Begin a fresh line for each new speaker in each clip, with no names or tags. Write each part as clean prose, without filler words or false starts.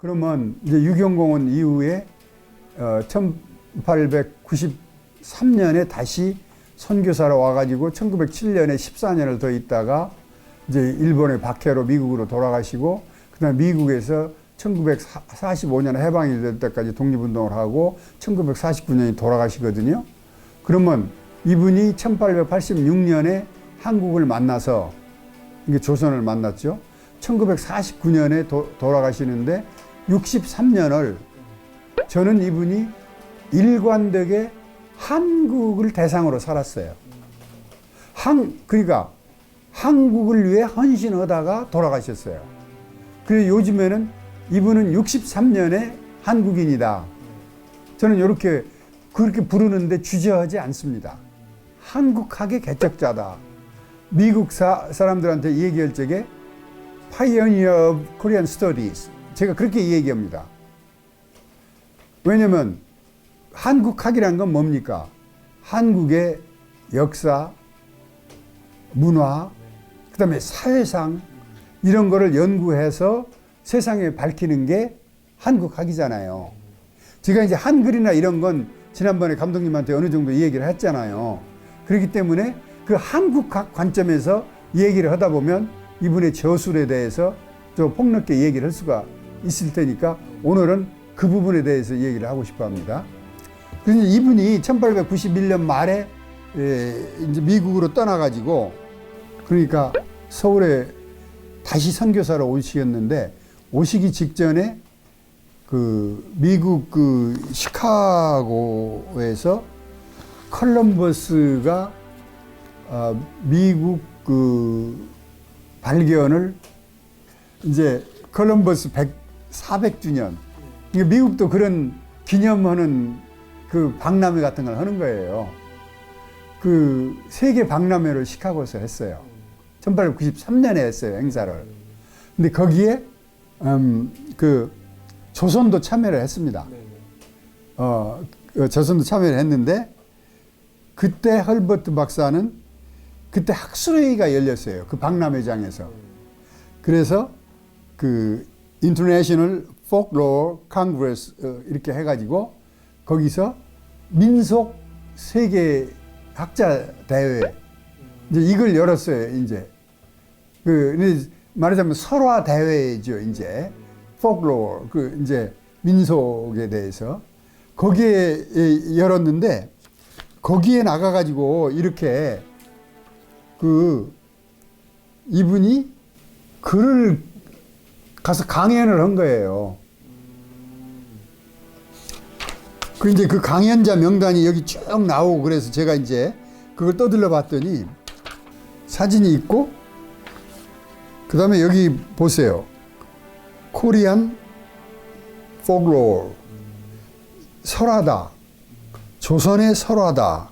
그러면 이제 유경공원 이후에 1893년에 다시 선교사로 와가지고 1907년에 14년을 더 있다가 이제 일본의 박해로 미국으로 돌아가시고 그다음에 미국에서 1945년 해방이 될 때까지 독립운동을 하고 1949년에 돌아가시거든요. 그러면 이분이 1886년에 한국을 만나서 이게 조선을 만났죠. 1949년에 돌아가시는데 63년을 저는 이분이 일관되게 한국을 대상으로 살았어요. 그러니까 한국을 위해 헌신하다가 돌아가셨어요. 그래서 요즘에는 이분은 63년에 한국인이다. 저는 그렇게 부르는데 주저하지 않습니다. 한국학의 개척자다. 미국 사람들한테 얘기할 적에 Pioneer of Korean Studies. 제가 그렇게 얘기합니다. 왜냐면 한국학이라는 건 뭡니까? 한국의 역사, 문화, 그 다음에 사회상 이런 거를 연구해서 세상에 밝히는 게 한국학이잖아요. 제가 이제 한글이나 이런 건 지난번에 감독님한테 어느 정도 얘기를 했잖아요. 그렇기 때문에 그 한국학 관점에서 얘기를 하다 보면 이분의 저술에 대해서 좀 폭넓게 얘기를 할 수가 있을 테니까 오늘은 그 부분에 대해서 얘기를 하고 싶어 합니다. 그래서 이분이 1891년 말에 이제 미국으로 떠나가지고 그러니까 서울에 다시 선교사로 오시겠는데 오시기 직전에 그 미국 그 시카고에서 컬럼버스가 미국 그 발견을 이제 컬럼버스 400주년 미국도 그런 기념하는 그 박람회 같은 걸 하는 거예요. 그 세계 박람회를 시카고에서 했어요. 1893년에 했어요, 행사를. 근데 거기에 그 조선도 참여를 했습니다. 조선도 참여를 했는데 그때 헐버트 박사는 그때 학술회의가 열렸어요. 그 박람회장에서. 그래서 그 International Folklore Congress 이렇게 해가지고 거기서 민속 세계 학자 대회 이제 이걸 열었어요. 이제 그 말하자면 설화 대회죠. 이제 folklore 그 이제 민속에 대해서 거기에 열었는데 거기에 나가가지고 이렇게 그 이분이 글을 가서 강연을 한 거예요. 그 이제 그 강연자 명단이 여기 쭉 나오고 그래서 제가 이제 그걸 떠들러 봤더니 사진이 있고 그 다음에 여기 보세요. 코리안 folklore 설화다. 조선의 설화다.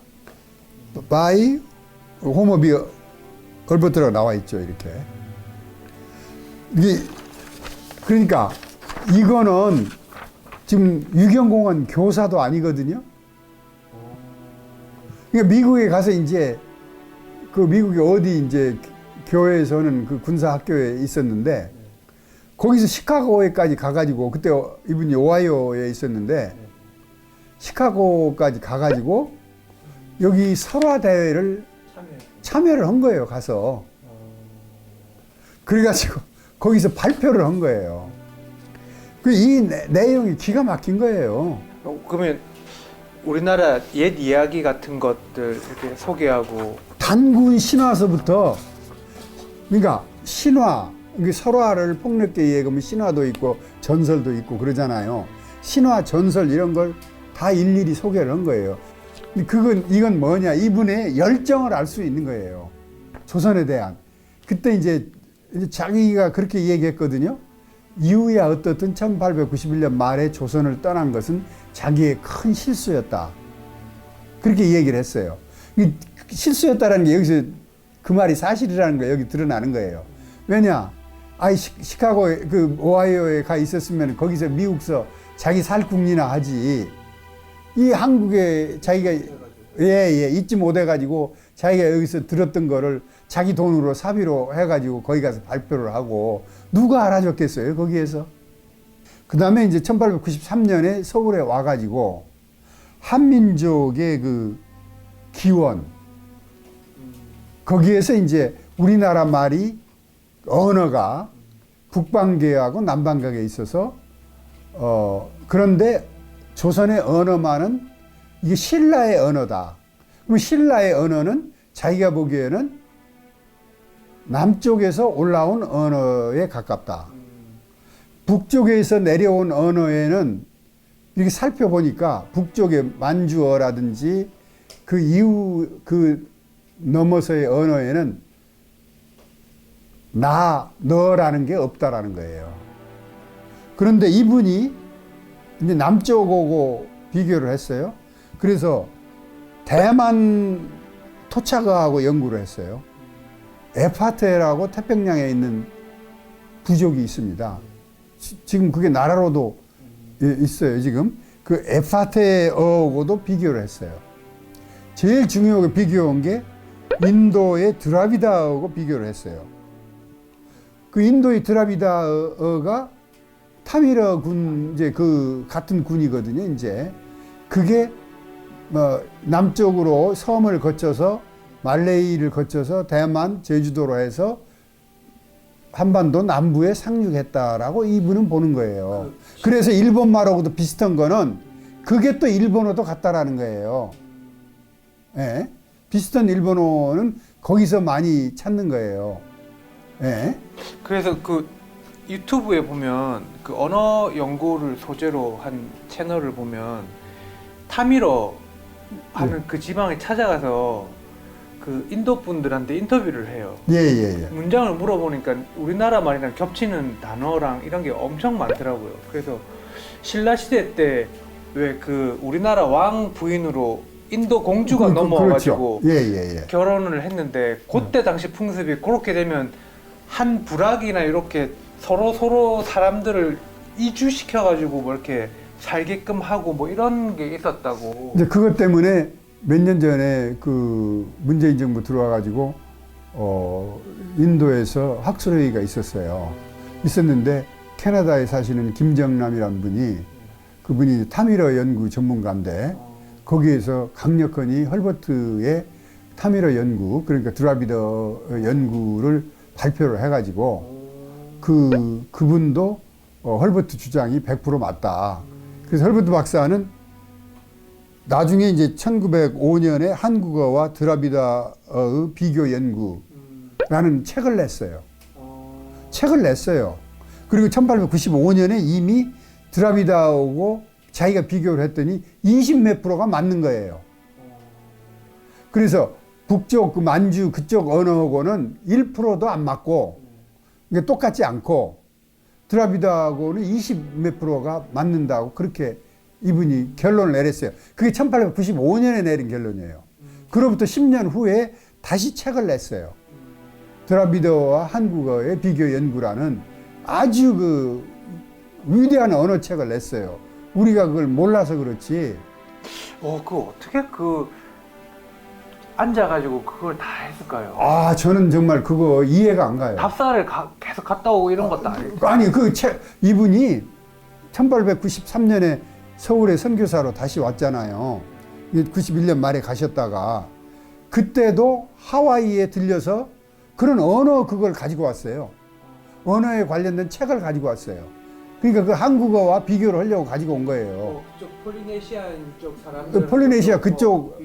by 호모비 얼버트라고 나와 있죠. 이렇게. 이게 그러니까 이거는 지금 유경공원 교사도 아니거든요. 그러니까 미국에 가서 이제 그 미국에 어디 이제 교회에서는 그 군사학교에 있었는데 거기서 시카고에까지 가가지고 그때 이분이 오하이오에 있었는데 시카고까지 가가지고 여기 설화 대회를 참여를 한 거예요. 가서 그래가지고 거기서 발표를 한 거예요. 이 내용이 기가 막힌 거예요.
그러면 우리나라 옛 이야기 같은 것들 이렇게 소개하고
단군 신화서부터 그러니까 신화 설화를 폭넓게 이해하면 신화도 있고 전설도 있고 그러잖아요. 신화 전설 이런 걸 다 일일이 소개를 한 거예요. 이건 뭐냐 이분의 열정을 알 수 있는 거예요. 조선에 대한 그때 이제 자기가 그렇게 얘기했거든요. 이후야 어떻든 1891년 말에 조선을 떠난 것은 자기의 큰 실수였다. 그렇게 얘기를 했어요. 실수였다라는 게 여기서 그 말이 사실이라는 거 여기 드러나는 거예요. 왜냐? 시카고에 그 오하이오에 가 있었으면 거기서 미국서 자기 살궁리나 하지. 이 한국에 자기가 잊지 못해가지고 자기가 여기서 들었던 거를 자기 돈으로 사비로 해가지고 거기 가서 발표를 하고 누가 알아줬겠어요 거기에서. 그 다음에 이제 1893년에 서울에 와가지고 한민족의 그 기원, 거기에서 이제 우리나라 말이 언어가 북방계하고 남방계에 있어서 그런데 조선의 언어만은 이게 신라의 언어다. 그럼 신라의 언어는 자기가 보기에는 남쪽에서 올라온 언어에 가깝다. 북쪽에서 내려온 언어에는 이렇게 살펴보니까 북쪽의 만주어라든지 그 이후 그 넘어서의 언어에는 너라는 게 없다라는 거예요. 그런데 이분이 이제 남쪽하고 비교를 했어요. 그래서 대만 토착어하고 연구를 했어요. 에파테라고 태평양에 있는 부족이 있습니다. 지금 그게 나라로도 있어요. 지금 그 에파테어하고도 비교를 했어요. 제일 중요하게 비교한 게 인도의 드라비다어하고 비교를 했어요. 그 인도의 드라비다어가 타미르 군 이제 그 같은 군이거든요. 이제 그게 뭐 남쪽으로 섬을 거쳐서 말레이를 거쳐서 대만, 제주도로 해서 한반도 남부에 상륙했다라고 이분은 보는 거예요. 그래서 일본말하고도 비슷한 거는 그게 또 일본어도 같다라는 거예요. 예. 비슷한 일본어는 거기서 많이 찾는 거예요. 예.
그래서 그 유튜브에 보면 그 언어 연구를 소재로 한 채널을 보면 타미러 하는 그 지방에 찾아가서 그 인도 분들한테 인터뷰를 해요.
예.
문장을 물어보니까 우리나라 말이랑 겹치는 단어랑 이런 게 엄청 많더라고요. 그래서 신라 시대 때 왜 그 우리나라 왕 부인으로 인도 공주가 넘어와가지고
그렇죠.
결혼을 했는데 그때 당시 풍습이 그렇게 되면 한 부락이나 이렇게 서로 사람들을 이주시켜가지고 뭐 이렇게 살게끔 하고 뭐 이런 게 있었다고.
이제 그것 때문에 몇 년 전에 그 문재인 정부 들어와가지고 인도에서 학술회의가 있었어요. 있었는데 캐나다에 사시는 김정남이라는 분이 그분이 타미러 연구 전문가인데 거기에서 강력하니 헐버트의 타미러 연구 그러니까 드라비더 연구를 발표를 해가지고 그분도 헐버트 주장이 100% 맞다. 그래서 헐버트 박사는 나중에 이제 1905년에 한국어와 드라비다어의 비교 연구라는 책을 냈어요. 책을 냈어요. 그리고 1895년에 이미 드라비다어하고 자기가 비교를 했더니 20몇 프로가 맞는 거예요. 그래서 북쪽 그 만주 그쪽 언어하고는 1%도 안 맞고 이게 똑같지 않고 드라비다하고는 20몇 프로가 맞는다고 그렇게 이분이 결론을 내렸어요. 그게 1895년에 내린 결론이에요. 그로부터 10년 후에 다시 책을 냈어요. 드라비다와 한국어의 비교 연구라는 아주 그 위대한 언어책을 냈어요. 우리가 그걸 몰라서 그렇지.
그거 어떻게 앉아가지고 그걸 다 했을까요?
아, 저는 정말 그거 이해가 안 가요.
답사를 계속 갔다 오고 이런 것도 아니고.
아니, 그 책, 이분이 1893년에 서울에 선교사로 다시 왔잖아요. 91년 말에 가셨다가 그때도 하와이에 들려서 그런 언어 그걸 가지고 왔어요. 언어에 관련된 책을 가지고 왔어요. 그러니까 그 한국어와 비교를 하려고 가지고 온 거예요.
그쪽 폴리네시안 쪽 사람들.
폴리네시아 그쪽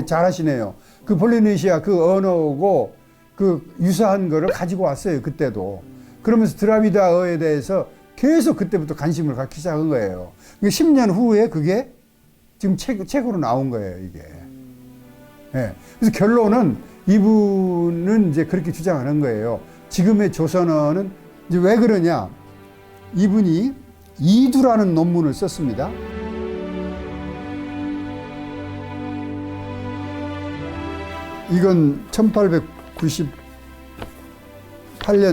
잘하시네요. 그 폴리네시아 그 언어고 그 유사한 거를 가지고 왔어요. 그때도. 그러면서 드라비다어에 대해서 계속 그때부터 관심을 갖기 시작한 거예요. 10년 후에 그게 지금 책으로 나온 거예요, 이게. 예. 그래서 결론은 이분은 이제 그렇게 주장하는 거예요. 지금의 조선어는 이제 왜 그러냐? 이분이 이두라는 논문을 썼습니다. 이건 1898년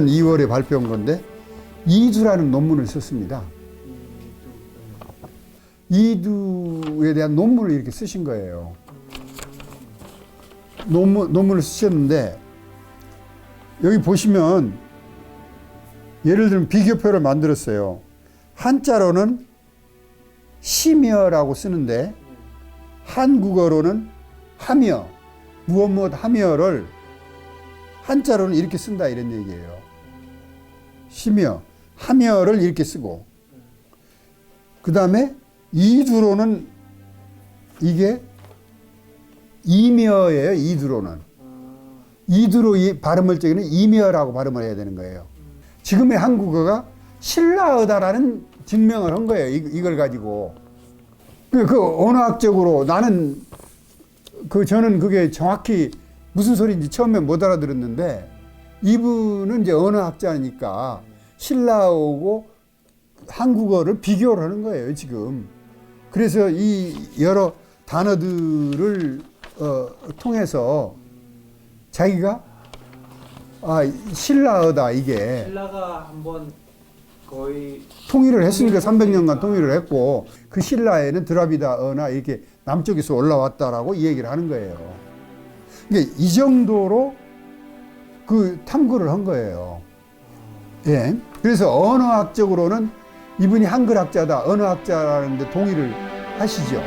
2월에 발표한 건데 이두라는 논문을 썼습니다. 이두에 대한 논문을 이렇게 쓰신 거예요. 논문을 쓰셨는데 여기 보시면 예를 들면 비교표를 만들었어요. 한자로는 시며라고 쓰는데 한국어로는 하며, 무엇 하며를 한자로는 이렇게 쓴다 이런 얘기예요. 시며, 하며를 이렇게 쓰고, 그 다음에 이두로는 이게 이며예요. 이두로는. 이두로 이 발음을 적에는 이며라고 발음을 해야 되는 거예요. 지금의 한국어가 신라어다라는 증명을 한 거예요. 이걸 가지고. 그 언어학적으로 나는 저는 그게 정확히 무슨 소리인지 처음에 못 알아들었는데 이분은 이제 언어학자니까 신라어고 한국어를 비교를 하는 거예요, 지금. 그래서 이 여러 단어들을 통해서 자기가 신라어다 이게
신라가 한번 거의
통일을 했으니까 300년간 통일을 했고 그 신라에는 드라비다어나 이렇게 남쪽에서 올라왔다라고 이 얘기를 하는 거예요. 그러니까 이 정도로 그 탐구를 한 거예요. 예. 그래서 언어학적으로는 이분이 한글학자다, 언어학자라는데 동의를 하시죠.